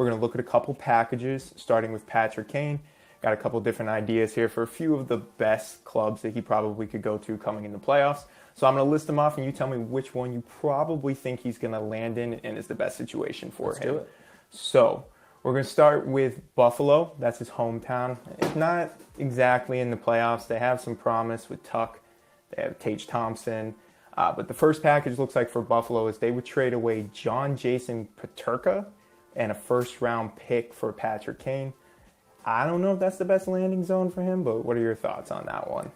We're going to look at a couple packages, starting with Patrick Kane. Got a couple different ideas here for a few of the best clubs that he probably could go to coming in the playoffs. So I'm going to list them off, and you tell me which one you probably think he's going to land in and is the best situation for him. Let's do it. So we're going to start with Buffalo. That's his hometown. It's not exactly in the playoffs. They have some promise with Tuck. They have Tage Thompson. But the first package looks like for Buffalo is they would trade away John Jason Peterka and a first-round pick for Patrick Kane. I don't know if that's the best landing zone for him, but what are your thoughts on that one?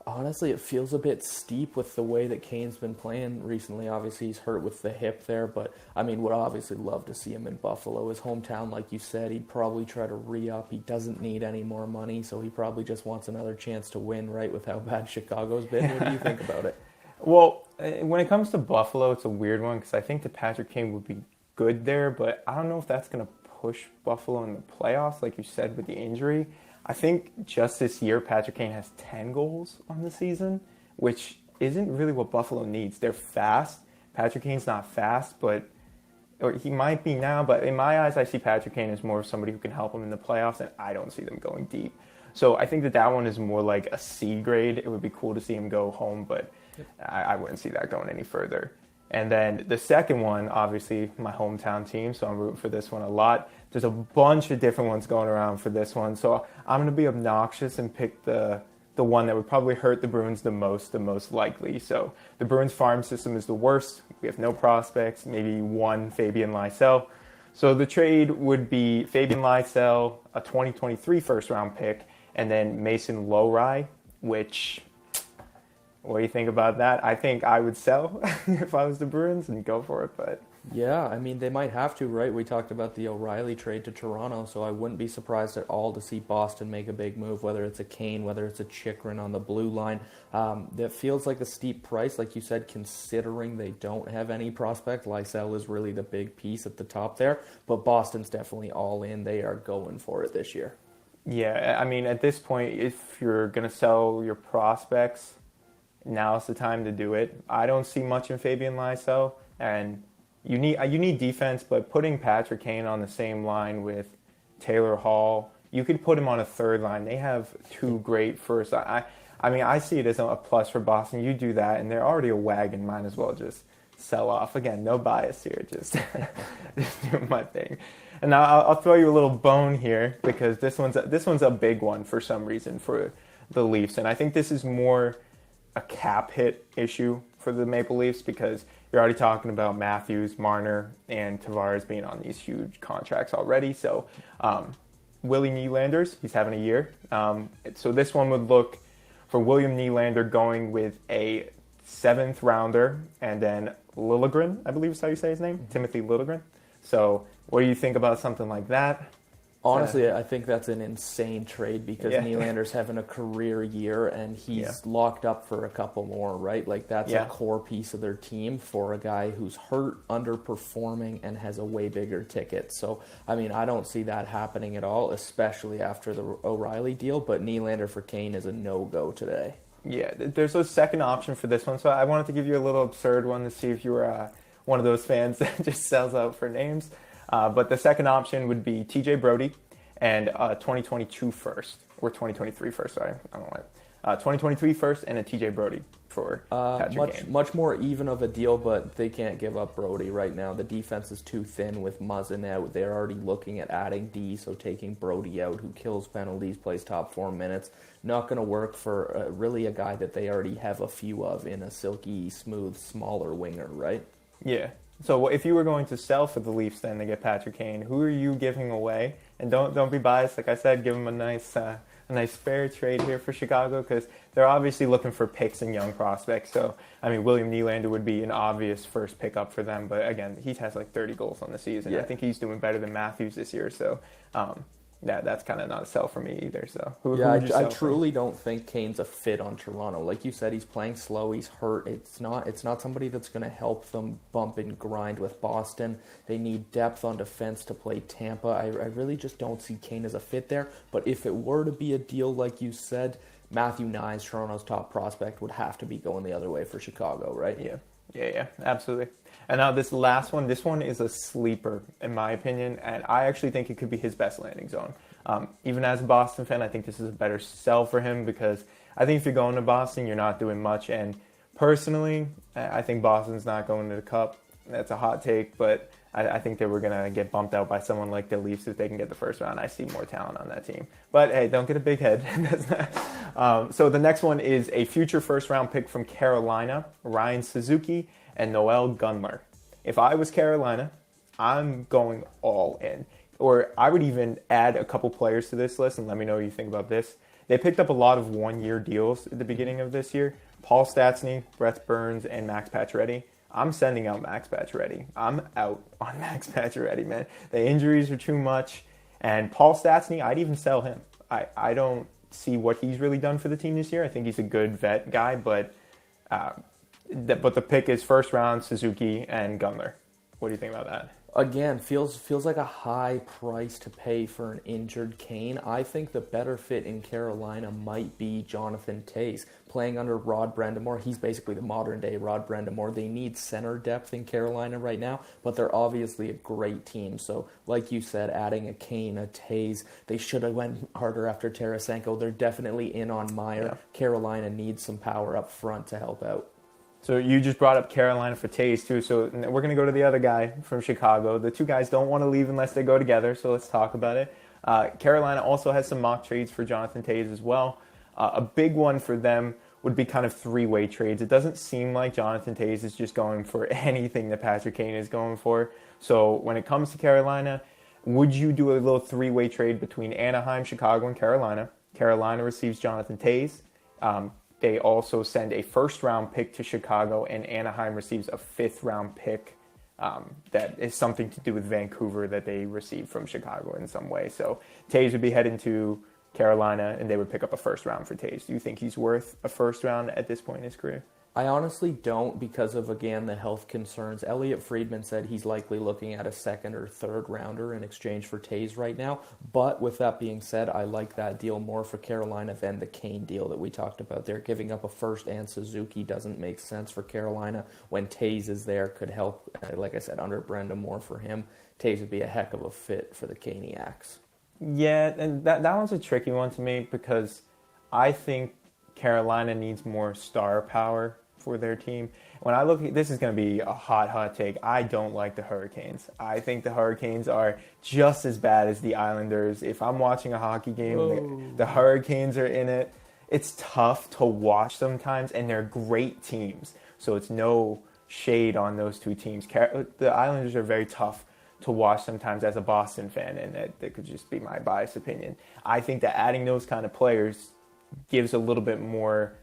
Honestly, it feels a bit steep with the way that Kane's been playing recently. Obviously, he's hurt with the hip there, but I mean, would obviously love to see him in Buffalo. His hometown, like you said, he'd probably try to re-up. He doesn't need any more money, so he probably just wants another chance to win, right, with how bad Chicago's been. What do you think about it? Well, when it comes to Buffalo, it's a weird one because I think that Patrick Kane would be good there, but I don't know if that's going to push Buffalo in the playoffs, like you said, with the injury. I think just this year, Patrick Kane has 10 goals on the season, which isn't really what Buffalo needs. They're fast. Patrick Kane's not fast, or he might be now, but in my eyes, I see Patrick Kane as more of somebody who can help him in the playoffs, and I don't see them going deep. So I think that one is more like a C grade. It would be cool to see him go home, but I wouldn't see that going any further. And then the second one, obviously, my hometown team, so I'm rooting for this one a lot. There's a bunch of different ones going around for this one, so I'm going to be obnoxious and pick the one that would probably hurt the Bruins the most likely. So the Bruins farm system is the worst. We have no prospects, maybe one Fabian Lysell. So the trade would be Fabian Lysell, a 2023 first-round pick, and then Mason Lohrei, which... What do you think about that? I think I would sell if I was the Bruins and go for it, but... Yeah, I mean, they might have to, right? We talked about the O'Reilly trade to Toronto, so I wouldn't be surprised at all to see Boston make a big move, whether it's a Kane, whether it's a Chychrun on the blue line. That feels like a steep price, like you said, considering they don't have any prospect. Lysell is really the big piece at the top there, but Boston's definitely all in. They are going for it this year. Yeah, I mean, at this point, if you're going to sell your prospects... Now's the time to do it. I don't see much in Fabian Lysell, and you need defense, but putting Patrick Kane on the same line with Taylor Hall, you could put him on a third line. They have two great first. I mean, I see it as a plus for Boston. You do that, and they're already a wagon. Might as well just sell off. Again, no bias here. Just doing my thing. And now I'll throw you a little bone here because this one's a big one for some reason for the Leafs, and I think this is more a cap hit issue for the Maple Leafs because you're already talking about Matthews, Marner, and Tavares being on these huge contracts already. So Willie Nylander's, he's having a year. So this one would look for William Nylander going with a 7th rounder and then Liljegren, I believe is how you say his name, Timothy Liljegren. So what do you think about something like that? Honestly, I think that's an insane trade because Nylander's having a career year and he's locked up for a couple more, right? Like that's a core piece of their team for a guy who's hurt, underperforming, and has a way bigger ticket. So, I mean, I don't see that happening at all, especially after the O'Reilly deal, but Nylander for Kane is a no-go today. Yeah, there's a second option for this one, so I wanted to give you a little absurd one to see if you were one of those fans that just sells out for names. But the second option would be TJ Brody and 2022 first, or 2023 first, sorry. I don't know why. 2023 first and a TJ Brody for Patrick Kane. Much more even of a deal, but they can't give up Brody right now. The defense is too thin with Muzzin out. They're already looking at adding D, so taking Brody out, who kills penalties, plays top 4 minutes, not going to work for really a guy that they already have a few of in a silky, smooth, smaller winger, right? Yeah. So if you were going to sell for the Leafs then to get Patrick Kane, who are you giving away? And don't be biased. Like I said, give him a nice fair trade here for Chicago because they're obviously looking for picks and young prospects. So, I mean, William Nylander would be an obvious first pickup for them. But, again, he has like 30 goals on the season. Yeah. I think he's doing better than Matthews this year. So, that's kind of not a sell for me either. So I truly don't think Kane's a fit on Toronto. Like you said, he's playing slow. He's hurt. It's not somebody that's going to help them bump and grind with Boston. They need depth on defense to play Tampa. I really just don't see Kane as a fit there. But if it were to be a deal like you said, Matthew Nyes, Toronto's top prospect, would have to be going the other way for Chicago, right? Yeah. Yeah, absolutely. And now this last one, this one is a sleeper in my opinion, and I actually think it could be his best landing zone. Even as a Boston fan, I think this is a better sell for him because I think if you're going to Boston, you're not doing much. And personally, I think Boston's not going to the Cup. That's a hot take, but I think they were going to get bumped out by someone like the Leafs if they can get the first round. I see more talent on that team. But hey, don't get a big head. So the next one is a future first round pick from Carolina, Ryan Suzuki and Noel Gunler. If I was Carolina, I'm going all in. Or I would even add a couple players to this list and let me know what you think about this. They picked up a lot of one-year deals at the beginning of this year. Paul Stastny, Brett Burns, and Max Pacioretty. I'm sending out Max Pacioretty. I'm out on Max Pacioretty, man. The injuries are too much. And Paul Stastny, I'd even sell him. I don't see what he's really done for the team this year. I think he's a good vet guy, but the pick is first round, Suzuki and Gunler. What do you think about that? Again, feels like a high price to pay for an injured Kane. I think the better fit in Carolina might be Jonathan Toews. Playing under Rod Brind'Amour, he's basically the modern-day Rod Brind'Amour. They need center depth in Carolina right now, but they're obviously a great team. So, like you said, adding a Kane, a Toews, they should have went harder after Tarasenko. They're definitely in on Meyer. Yeah. Carolina needs some power up front to help out. So you just brought up Carolina for Toews too, so we're going to go to the other guy from Chicago. The two guys don't want to leave unless they go together, so let's talk about it. Carolina also has some mock trades for Jonathan Toews as well. A big one for them would be kind of three-way trades. It doesn't seem like Jonathan Toews is just going for anything that Patrick Kane is going for. So when it comes to Carolina, would you do a little three-way trade between Anaheim, Chicago, and Carolina? Carolina receives Jonathan Toews. They also send a first-round pick to Chicago, and Anaheim receives a fifth-round pick that is something to do with Vancouver that they received from Chicago in some way. So Toews would be heading to Carolina, and they would pick up a first-round for Toews. Do you think he's worth a first-round at this point in his career? I honestly don't because of, again, the health concerns. Elliot Friedman said he's likely looking at a second or third rounder in exchange for Toews right now. But with that being said, I like that deal more for Carolina than the Kane deal that we talked about there. Giving up a first and Suzuki doesn't make sense for Carolina when Toews is there. Could help, like I said, under Brind'Amour for him. Toews would be a heck of a fit for the Caniacs. Yeah, and that one's a tricky one to me because I think Carolina needs more star power for their team. When I look at this, is going to be a hot take. I don't like the Hurricanes. I think the Hurricanes are just as bad as the Islanders. If I'm watching a hockey game, the Hurricanes are in it. It's tough to watch sometimes, and they're great teams. So it's no shade on those two teams. The Islanders are very tough to watch sometimes as a Boston fan, and that could just be my biased opinion. I think that adding those kind of players gives a little bit more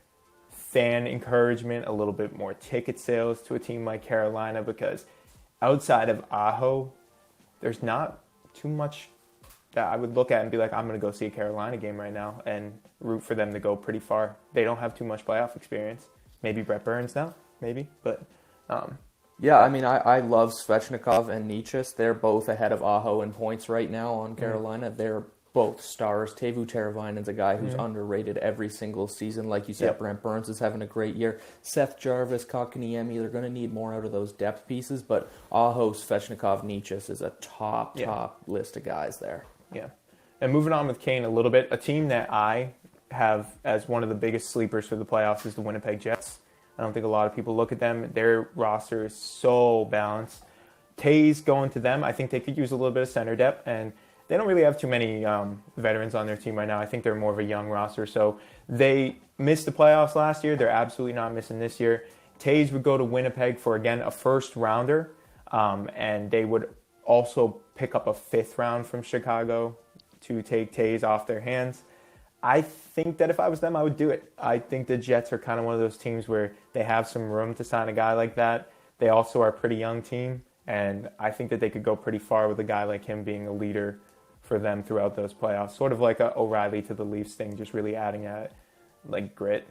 fan encouragement, a little bit more ticket sales to a team like Carolina, because outside of Aho, there's not too much that I would look at and be like, I'm going to go see a Carolina game right now and root for them to go pretty far. They don't have too much playoff experience. Maybe Brett Burns now, maybe, but yeah, I mean, I love Svechnikov and Nichas. They're both ahead of Aho in points right now on Carolina. They're both stars. Teuvo Teravainen's a guy who's underrated every single season. Like you said, Brent Burns is having a great year. Seth Jarvis, Kotkaniemi, they're going to need more out of those depth pieces, but Aho, Svechnikov, Nichas is a top list of guys there. Yeah. And moving on with Kane a little bit, a team that I have as one of the biggest sleepers for the playoffs is the Winnipeg Jets. I don't think a lot of people look at them. Their roster is so balanced. Toews going to them, I think they could use a little bit of center depth, and they don't really have too many veterans on their team right now. I think they're more of a young roster. So they missed the playoffs last year. They're absolutely not missing this year. Toews would go to Winnipeg for, again, a first rounder. And they would also pick up a fifth round from Chicago to take Toews off their hands. I think that if I was them, I would do it. I think the Jets are kind of one of those teams where they have some room to sign a guy like that. They also are a pretty young team. And I think that they could go pretty far with a guy like him being a leader for them throughout those playoffs. Sort of like a O'Reilly to the Leafs thing, just really adding like grit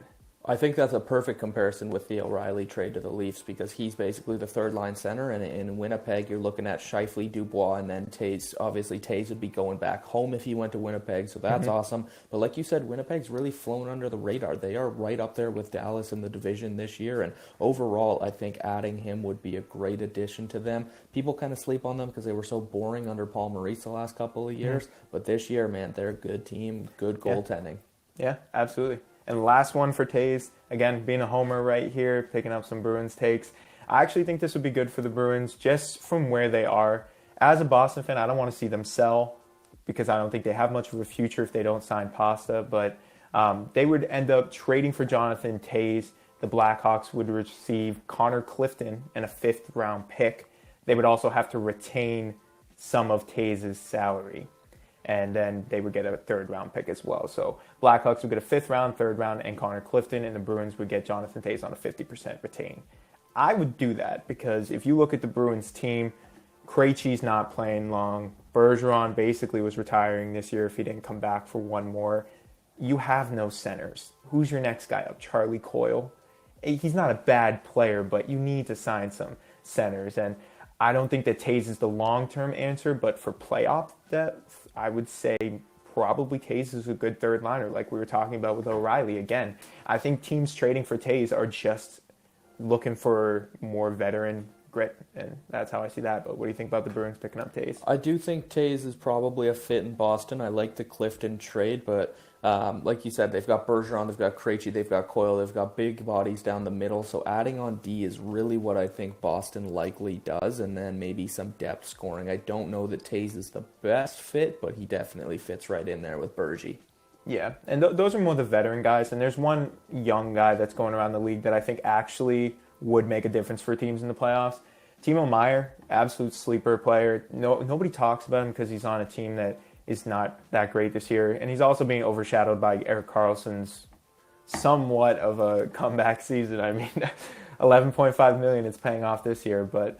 I think that's a perfect comparison with the O'Reilly trade to the Leafs because he's basically the third line center, and in Winnipeg you're looking at Scheifele, Dubois, and then Taves. Obviously Taves would be going back home if he went to Winnipeg, so that's awesome. But like you said, Winnipeg's really flown under the radar. They are right up there with Dallas in the division this year, and overall I think adding him would be a great addition to them. People kind of sleep on them because they were so boring under Paul Maurice the last couple of years, but this year, man, they're a good team, good goaltending. Yeah, absolutely. And last one for Taves, again, being a homer right here, picking up some Bruins takes. I actually think this would be good for the Bruins just from where they are. As a Boston fan, I don't want to see them sell because I don't think they have much of a future if they don't sign Pasta. But they would end up trading for Jonathan Taves. The Blackhawks would receive Connor Clifton and a 5th-round pick. They would also have to retain some of Taves' salary. And then they would get a 3rd-round pick as well. So Blackhawks would get a 5th round, 3rd round, and Connor Clifton, and the Bruins would get Jonathan Taves on a 50% retain. I would do that because if you look at the Bruins team, Krejci's not playing long. Bergeron basically was retiring this year if he didn't come back for one more. You have no centers. Who's your next guy up? Charlie Coyle? He's not a bad player, but you need to sign some centers. And I don't think that Taves is the long-term answer, but for playoff depth, I would say probably Taves is a good 3rd liner, like we were talking about with O'Reilly. Again, I think teams trading for Taves are just looking for more veteran grit, and that's how I see that. But what do you think about the Bruins picking up Taves? I do think Taves is probably a fit in Boston. I like the Clifton trade, but like you said, they've got Bergeron, they've got Krejci, they've got Coyle, they've got big bodies down the middle. So adding on D is really what I think Boston likely does, and then maybe some depth scoring. I don't know that Taves is the best fit, but he definitely fits right in there with Bergie. Yeah, and those are more the veteran guys. And there's one young guy that's going around the league that I think actually would make a difference for teams in the playoffs. Timo Meier, absolute sleeper player. Nobody talks about him because he's on a team that is not that great this year. And he's also being overshadowed by Erik Karlsson's somewhat of a comeback season. I mean, $11.5 million is paying off this year. But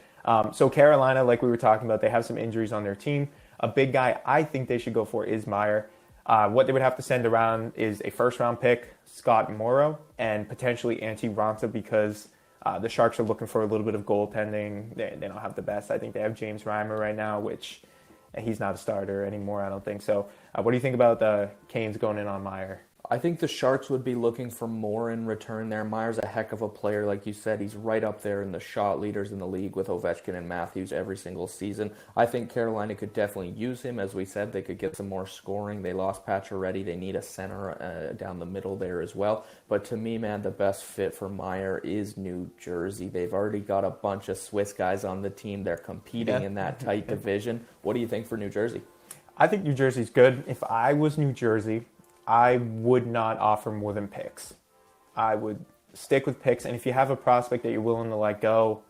so Carolina, like we were talking about, they have some injuries on their team. A big guy I think they should go for is Meier. What they would have to send around is a 1st-round pick, Scott Morrow, and potentially Antti Raanta because the Sharks are looking for a little bit of goaltending. They don't have the best. I think they have James Reimer right now, which he's not a starter anymore, I don't think. So what do you think about the Canes going in on Meier? I think the Sharks would be looking for more in return there. Meier's a heck of a player. Like you said, he's right up there in the shot leaders in the league with Ovechkin and Matthews every single season. I think Carolina could definitely use him. As we said, they could get some more scoring. They lost Pacioretty. They need a center down the middle there as well. But to me, man, the best fit for Meier is New Jersey. They've already got a bunch of Swiss guys on the team. They're competing in that tight division. What do you think for New Jersey? I think New Jersey's good. If I was New Jersey, I would not offer more than picks. I would stick with picks, and if you have a prospect that you're willing to let go,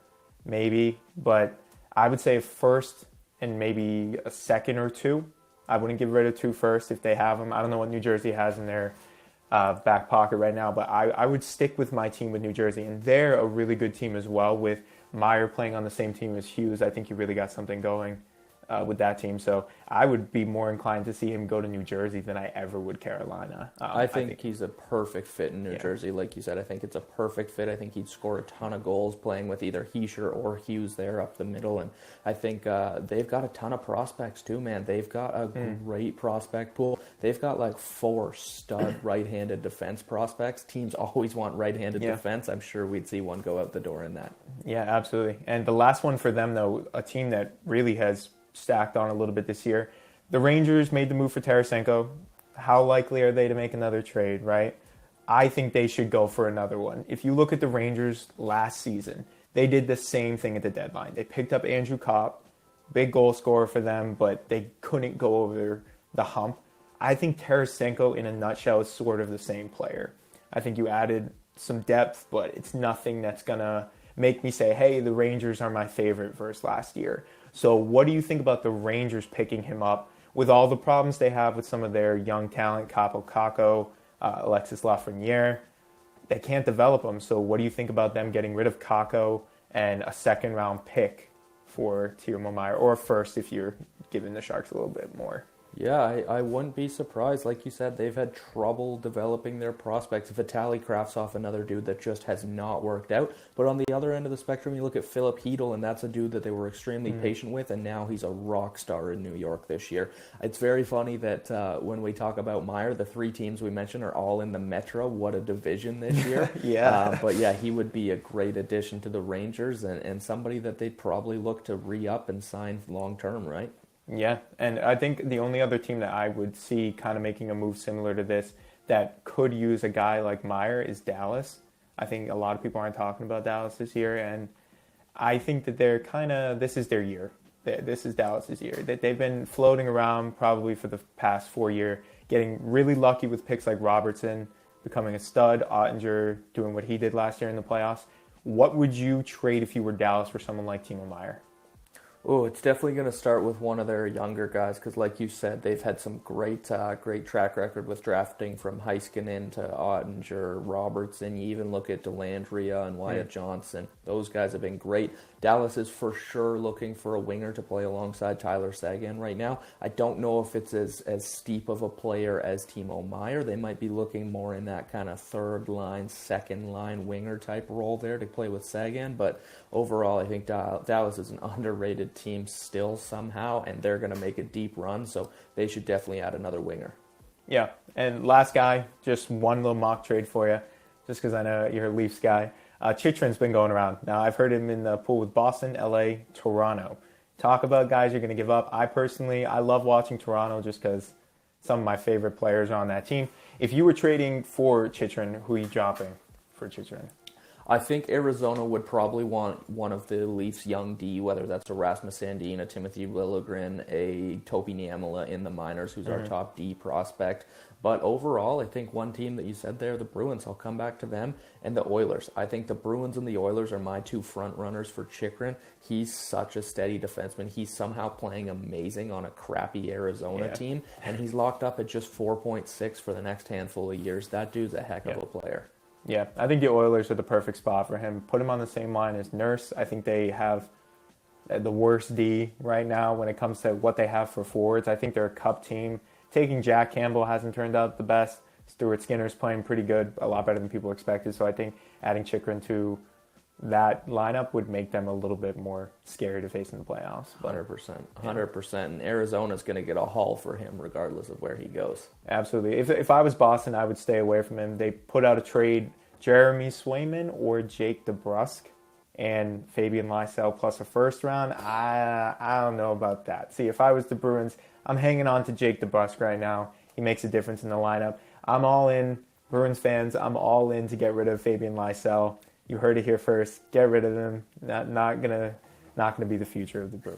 maybe. But I would say a 1st and maybe a 2nd or 2. I wouldn't get rid of 2 firsts if they have them. I don't know what New Jersey has in their back pocket right now, but I would stick with my team with New Jersey, and they're a really good team as well. With Meier playing on the same team as Hughes, I think you really got something going with that team. So I would be more inclined to see him go to New Jersey than I ever would Carolina. I think he's a perfect fit in New Jersey. Like you said, I think it's a perfect fit. I think he'd score a ton of goals playing with either Hischier or Hughes there up the middle. And I think they've got a ton of prospects too, man. They've got a great prospect pool. They've got like 4 stud right-handed defense prospects. Teams always want right-handed defense. I'm sure we'd see one go out the door in that. Yeah, absolutely. And the last one for them, though, a team that really has stacked on a little bit this year. The Rangers made the move for Tarasenko. How likely are they to make another trade, right? I think they should go for another one. If you look at the Rangers last season, they did the same thing at the deadline. They picked up Andrew Kopp, big goal scorer for them, but they couldn't go over the hump. I think Tarasenko, in a nutshell, is sort of the same player. I think you added some depth, but it's nothing that's going to make me say, hey, the Rangers are my favorite versus last year. So what do you think about the Rangers picking him up with all the problems they have with some of their young talent, Capo Kakko, Alexis Lafreniere? They can't develop him. So what do you think about them getting rid of Kakko and a 2nd-round pick for Timo Meier, or a 1st if you're giving the Sharks a little bit more? Yeah, I wouldn't be surprised. Like you said, they've had trouble developing their prospects. Vitaly Kravtsov, another dude that just has not worked out. But on the other end of the spectrum, you look at Philip Hedl, and that's a dude that they were extremely patient with, and now he's a rock star in New York this year. It's very funny that when we talk about Meyer, the three teams we mentioned are all in the Metro. What a division this year. Yeah. But yeah, he would be a great addition to the Rangers and somebody that they'd probably look to re-up and sign long-term, right? Yeah, and I think the only other team that I would see kind of making a move similar to this that could use a guy like Meyer is Dallas. I think a lot of people aren't talking about Dallas this year, and I think that they're this is their year. This is Dallas's year. That they've been floating around probably for the past 4 years, getting really lucky with picks like Robertson, becoming a stud, Ottinger doing what he did last year in the playoffs. What would you trade if you were Dallas for someone like Timo Meyer? Oh, it's definitely going to start with one of their younger guys because, like you said, they've had some great track record with drafting from Heiskanen to Ottinger, Robertson. You even look at Dellandrea and Wyatt Johnson. Those guys have been great. Dallas is for sure looking for a winger to play alongside Tyler Seguin right now. I don't know if it's as steep of a player as Timo Meyer. They might be looking more in that kind of third line, second line winger type role there to play with Seguin. But overall, I think Dallas is an underrated team still somehow, and they're going to make a deep run, so they should definitely add another winger. Yeah, and last guy, just one little mock trade for you, just because I know you're a Leafs guy. Chychrun's been going around. Now, I've heard him in the pool with Boston, LA, Toronto. Talk about guys you're going to give up. I love watching Toronto just because some of my favorite players are on that team. If you were trading for Chychrun, who are you dropping for Chychrun? I think Arizona would probably want one of the Leafs' young D, whether that's a Rasmus Sandin, a Timothy Liljegren, a Topi Niemela in the minors, who's our top D prospect. But overall, I think one team that you said there, the Bruins, I'll come back to them, and the Oilers. I think the Bruins and the Oilers are my two front runners for Chychrun. He's such a steady defenseman. He's somehow playing amazing on a crappy Arizona team, and he's locked up at just 4.6 for the next handful of years. That dude's a heck of a player. Yeah, I think the Oilers are the perfect spot for him. Put him on the same line as Nurse. I think they have the worst D right now when it comes to what they have for forwards. I think they're a cup team. Taking Jack Campbell hasn't turned out the best. Stuart Skinner's playing pretty good, a lot better than people expected. So I think adding Chychrun to that lineup would make them a little bit more scary to face in the playoffs. 100%. And Arizona's going to get a haul for him regardless of where he goes. Absolutely. If I was Boston, I would stay away from him. They put out a trade, Jeremy Swayman or Jake DeBrusk and Fabian Lysell plus a first round. I don't know about that. See, if I was the Bruins, I'm hanging on to Jake DeBrusk right now. He makes a difference in the lineup. I'm all in. Bruins fans, I'm all in to get rid of Fabian Lysell. You heard it here first. Get rid of him. Not gonna be the future of the Bruins.